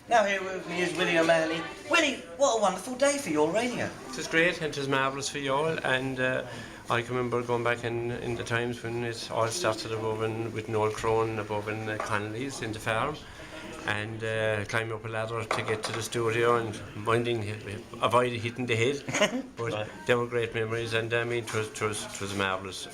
Now here with me is Willie O'Malley. Willie, what a wonderful day for your radio. It was great and it was marvellous for Youghal, and I can remember going back in the times when it all started above with an old crone above in Connolly's in the farm, and climbing up a ladder to get to the studio and avoiding hitting the head. But right. They were great memories, and I mean it was marvellous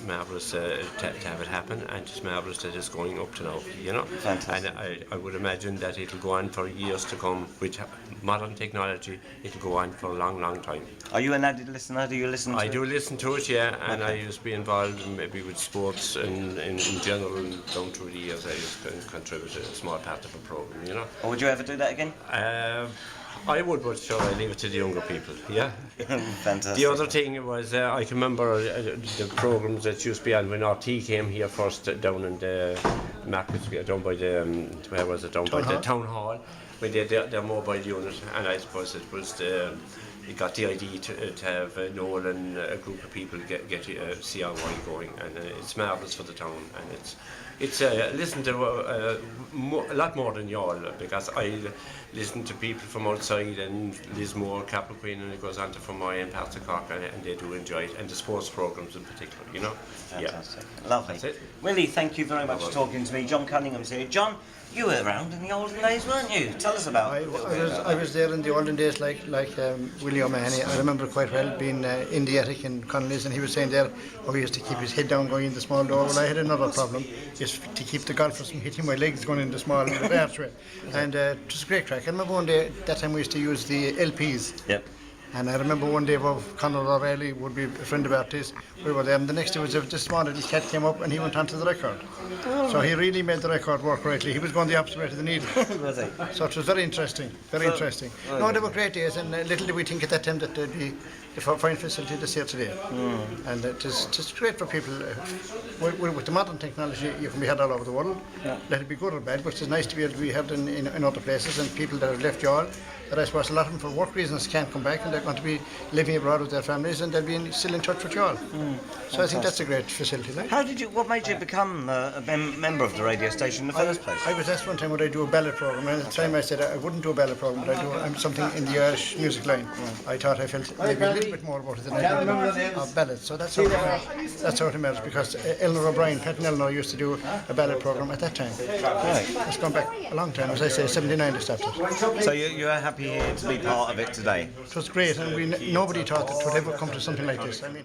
to have it happen, and it's marvellous that it's going up to now, you know. Fantastic. And I would imagine that it'll go on for years to come. With modern technology, it'll go on for a long time. Are you an avid listener? Do you listen to it? I do listen to it, yeah, and okay. I used to be involved maybe with sports and in general down through the years. I used to contribute a small part of a programme, you know. Or would you ever do that again? I would, but sure, I leave it to the younger people, yeah. Fantastic. The other thing was, I can remember the programmes that used to be on when RT came here first down in the market, down by the, where was it, down by the town hall, when they had their mobile unit, and I suppose it was it got the idea to have Noel and a group of people get CRY going, and it's marvellous for the town, and it's listen to a lot more than Youghal, because I listen to people from outside and Lismore, Capelqueen, and it goes on to Fermoy and parts of Cork, and they do enjoy it, and the sports programmes in particular, you know. Fantastic. Yeah. Lovely. That's it. Willie, thank you very much for talking to me. John Cunningham's here. John, you were around in the olden days, weren't you? Tell us about it. I was there in the olden days, like Willie O'Mahony. I remember quite well being in the attic in Connolly's, and he was saying there, he used to keep his head down going in the small door. Well, I had another problem, is to keep the golfers from hitting my legs going in the small archway. And it was a great crack. I remember one day, that time we used to use the LPs. Yep. And I remember one day Conor O'Reilly would be a friend of ours. We were there, and the next day was this small little cat came up and he went onto the record. So he really made the record work correctly. He was going the opposite way to the needle. Was he? So it was very interesting, interesting. No, they were great days, and little did we think at that time that there'd be a fine facility this year today. And it is great for people. With the modern technology, you can be had all over the world. Yeah. Let it be good or bad, but it's nice to be able to be had in other places, and people that have left Youghal, that I suppose a lot of them for work reasons can't come back, and they're going to be living abroad with their families, and they'll be still in touch with Youghal. So I think that's a great facility. Like. What made you become a member of the radio station in the first place? I was asked one time would I do a ballad programme, and at the time I said I wouldn't do a ballad programme, but I'd do something in the Irish music line. I thought I felt maybe a little bit more about it than I did of ballads. So that's how it emerged, because Eleanor O'Brien, Pat and Eleanor used to do a ballad programme at that time. Right. It's gone back a long time, as I say, 79 they started. So you're happy here to be part of it today? It was great, and nobody thought that it would ever come to something like this. I mean,